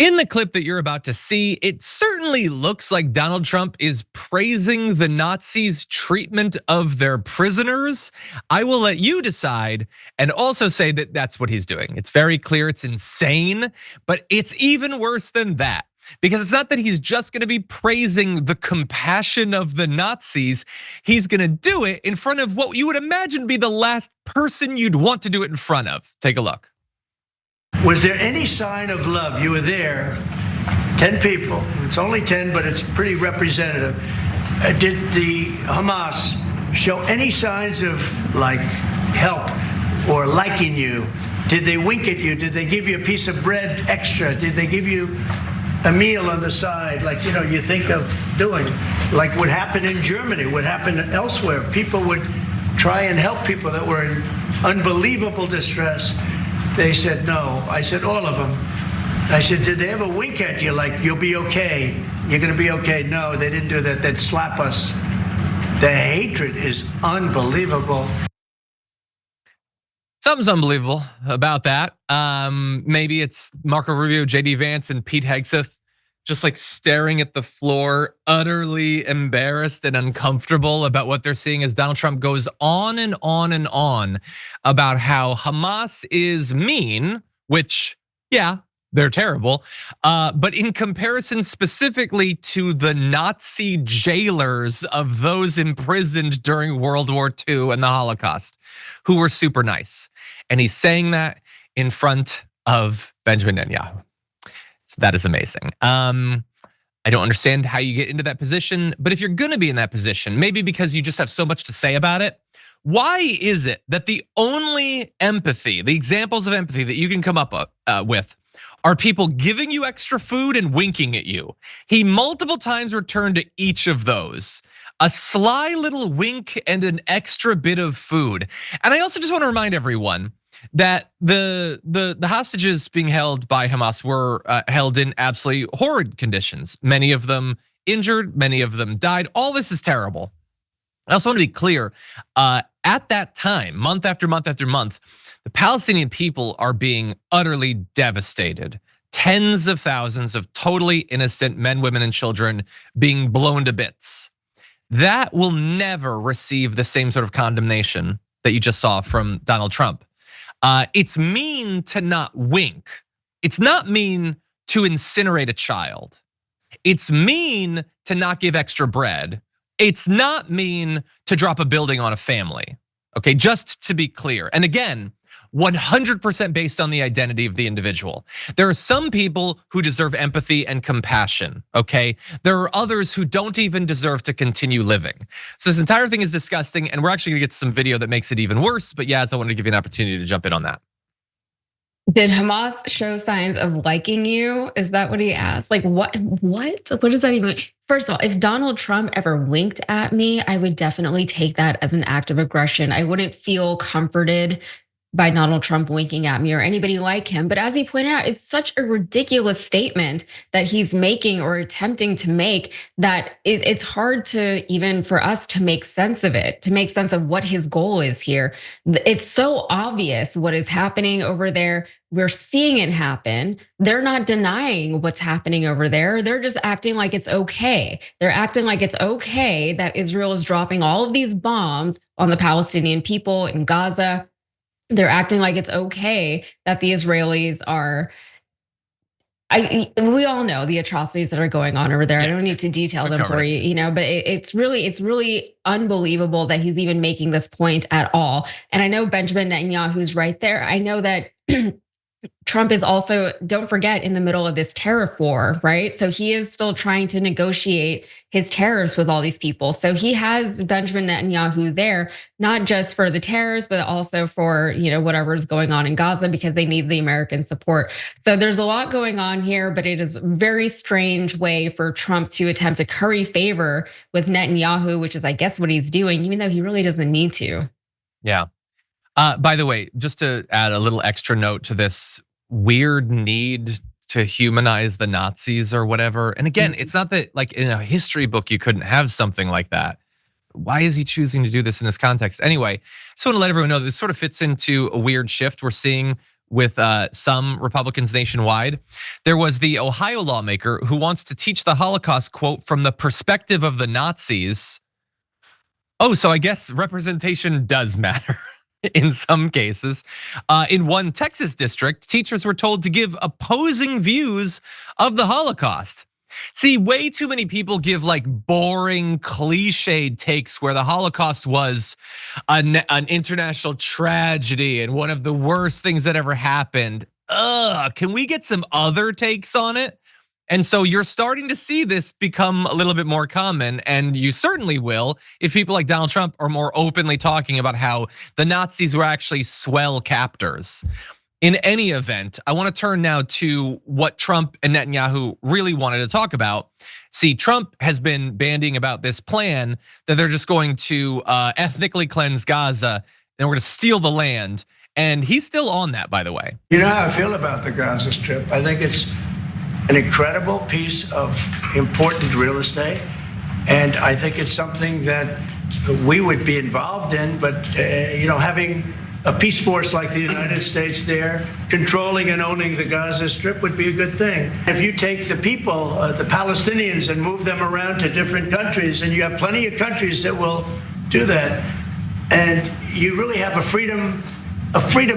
In the clip that you're about to see, it certainly looks like Donald Trump is praising the Nazis' treatment of their prisoners. I will let you decide and also say that that's what he's doing. It's very clear, it's insane, but it's even worse than that. Because it's not that he's just gonna be praising the compassion of the Nazis, he's gonna do it in front of what you would imagine be the last person you'd want to do it in front of. Take a look. Was there any sign of love? You were there, 10 people. It's only 10, but it's pretty representative. Did the Hamas show any signs of help or liking you? Did they wink at you? Did they give you a piece of bread extra? Did they give you a meal on the side, you think of doing, like what happened in Germany, what happened elsewhere? People would try and help people that were in unbelievable distress. They said no. I said all of them. I said, did they ever wink at you like you'll be okay? You're gonna be okay? No, they didn't do that. They'd slap us. The hatred is unbelievable. Something's unbelievable about that. Maybe it's Marco Rubio, JD Vance, and Pete Hegseth just like staring at the floor, utterly embarrassed and uncomfortable about what they're seeing as Donald Trump goes on and on and on about how Hamas is mean, which, yeah, they're terrible. But in comparison specifically to the Nazi jailers of those imprisoned during World War II and the Holocaust, who were super nice. And he's saying that in front of Benjamin Netanyahu. So that is amazing. I don't understand how you get into that position, but if you're gonna be in that position, maybe because you just have so much to say about it, why is it that the only empathy, the examples of empathy that you can come up with are people giving you extra food and winking at you? He multiple times returned to each of those. A sly little wink and an extra bit of food. And I also just want to remind everyone that the hostages being held by Hamas were held in absolutely horrid conditions. Many of them injured, many of them died. All this is terrible. I also want to be clear, at that time, month after month after month, the Palestinian people are being utterly devastated. Tens of thousands of totally innocent men, women, and children being blown to bits. That will never receive the same sort of condemnation that you just saw from Donald Trump. It's mean to not wink. It's not mean to incinerate a child. It's mean to not give extra bread. It's not mean to drop a building on a family. Okay, just to be clear. And again, 100% based on the identity of the individual. There are some people who deserve empathy and compassion, okay? There are others who don't even deserve to continue living. So this entire thing is disgusting, and we're actually gonna get some video that makes it even worse, but yeah, so I wanted to give you an opportunity to jump in on that. Did Hamas show signs of liking you? Is that what he asked? Like what does that even? First of all, if Donald Trump ever winked at me, I would definitely take that as an act of aggression. I wouldn't feel comforted by Donald Trump winking at me or anybody like him. But as he pointed out, it's such a ridiculous statement that he's making or attempting to make that it's hard to even for us to make sense of it, to make sense of what his goal is here. It's so obvious what is happening over there. We're seeing it happen. They're not denying what's happening over there. They're just acting like it's okay. They're acting like it's okay that Israel is dropping all of these bombs on the Palestinian people in Gaza. They're acting like it's okay that the Israelis are. We all know the atrocities that are going on over there. I don't need to detail them for you, but it's really unbelievable that he's even making this point at all. And I know Benjamin Netanyahu's right there. I know that Trump is also, don't forget, in the middle of this tariff war, right? So he is still trying to negotiate his tariffs with all these people. So he has Benjamin Netanyahu there, not just for the tariffs, but also for, whatever is going on in Gaza because they need the American support. So there's a lot going on here, but it is a very strange way for Trump to attempt to curry favor with Netanyahu, which is, I guess, what he's doing, even though he really doesn't need to. Yeah. By the way, just to add a little extra note to this weird need to humanize the Nazis or whatever. And again, it's not that like in a history book, you couldn't have something like that. Why is he choosing to do this in this context? Anyway, I just want to let everyone know that this sort of fits into a weird shift we're seeing with some Republicans nationwide. There was the Ohio lawmaker who wants to teach the Holocaust, quote, from the perspective of the Nazis. Oh, so I guess representation does matter in some cases. In one Texas district, teachers were told to give opposing views of the Holocaust. See, way too many people give like boring, cliched takes where the Holocaust was an international tragedy and one of the worst things that ever happened. Can we get some other takes on it? And so you're starting to see this become a little bit more common, and you certainly will if people like Donald Trump are more openly talking about how the Nazis were actually swell captors. In any event, I want to turn now to what Trump and Netanyahu really wanted to talk about. See, Trump has been bandying about this plan that they're just going to ethnically cleanse Gaza and we're going to steal the land. And he's still on that, by the way. You know how I feel about the Gaza Strip. I think it's an incredible piece of important real estate. And I think it's something that we would be involved in, but having a peace force like the United States there, controlling and owning the Gaza Strip would be a good thing. If you take the people, the Palestinians, and move them around to different countries, and you have plenty of countries that will do that, and you really have a freedom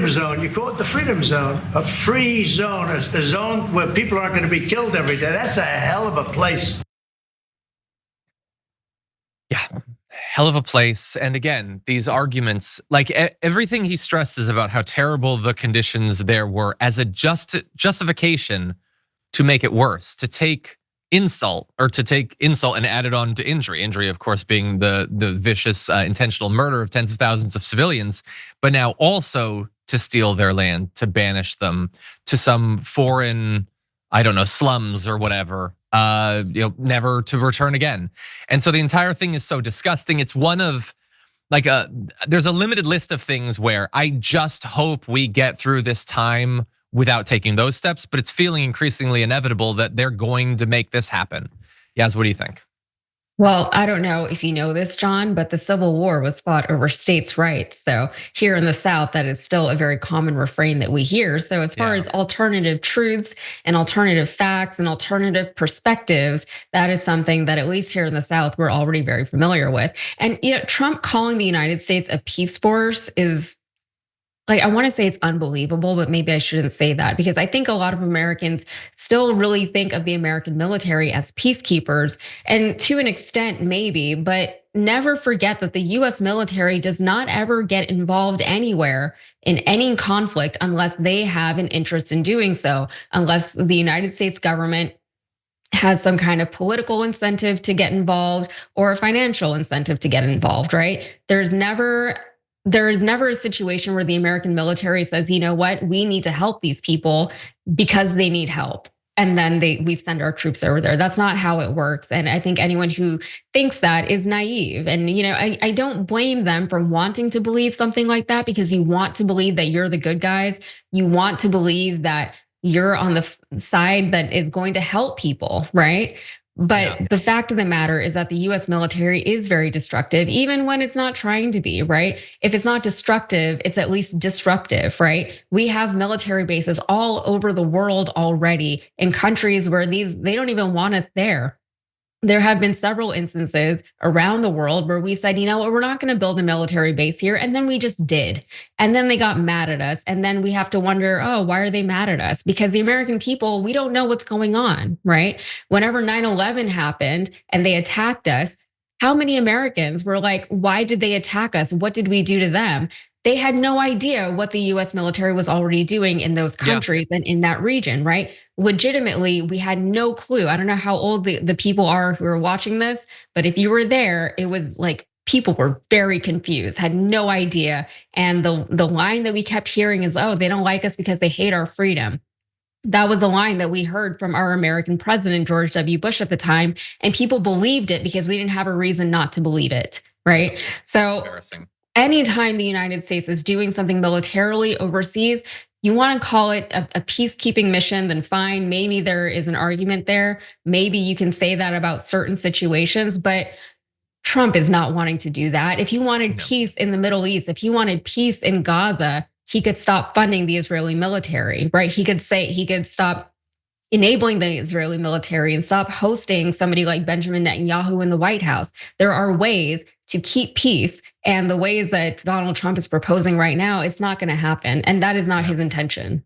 zone. You call it the freedom zone, a free zone, a zone where people aren't going to be killed every day. That's a hell of a place. Yeah. Hell of a place. And again, these arguments, like everything he stresses about how terrible the conditions there were as a justification to make it worse, to take insult and add it on to injury. Injury, of course, being the vicious intentional murder of tens of thousands of civilians, but now also to steal their land, to banish them to some foreign, I don't know, slums or whatever. Never to return again. And so the entire thing is so disgusting. It's one of there's a limited list of things where I just hope we get through this time without taking those steps, but it's feeling increasingly inevitable that they're going to make this happen. Yaz, what do you think? Well, I don't know if you know this, John, but the Civil War was fought over states' rights. So here in the South, that is still a very common refrain that we hear. So as far as alternative truths and alternative facts and alternative perspectives, that is something that at least here in the South, we're already very familiar with. And Trump calling the United States a peace force is, I want to say it's unbelievable, but maybe I shouldn't say that, because I think a lot of Americans still really think of the American military as peacekeepers, and to an extent, maybe, but never forget that the US military does not ever get involved anywhere in any conflict unless they have an interest in doing so, unless the United States government has some kind of political incentive to get involved or a financial incentive to get involved, right? There is never a situation where the American military says, you know what, we need to help these people because they need help. And then we send our troops over there. That's not how it works. And I think anyone who thinks that is naive. And I don't blame them for wanting to believe something like that, because you want to believe that you're the good guys. You want to believe that you're on the side that is going to help people, right? But the fact of the matter is that the US military is very destructive, even when it's not trying to be, right? If it's not destructive, it's at least disruptive, right? We have military bases all over the world already in countries where they don't even want us there. There have been several instances around the world where we said, you know what, we're not going to build a military base here. And then we just did. And then they got mad at us. And then we have to wonder, oh, why are they mad at us? Because the American people, we don't know what's going on, right? Whenever 9/11 happened and they attacked us, how many Americans were like, why did they attack us? What did we do to them? They had no idea what the US military was already doing in those countries and in that region, right? Legitimately, we had no clue. I don't know how old the people are who are watching this, but if you were there, it was like people were very confused, had no idea. And the line that we kept hearing is, oh, they don't like us because they hate our freedom. That was a line that we heard from our American president, George W. Bush at the time. And people believed it because we didn't have a reason not to believe it, right? So anytime the United States is doing something militarily overseas, you want to call it a peacekeeping mission, then fine. Maybe there is an argument there. Maybe you can say that about certain situations, but Trump is not wanting to do that. If he wanted peace in the Middle East, if he wanted peace in Gaza, he could stop funding the Israeli military, right? He could stop enabling the Israeli military and stop hosting somebody like Benjamin Netanyahu in the White House. There are ways to keep peace, and the ways that Donald Trump is proposing right now, it's not going to happen. And that is not his intention.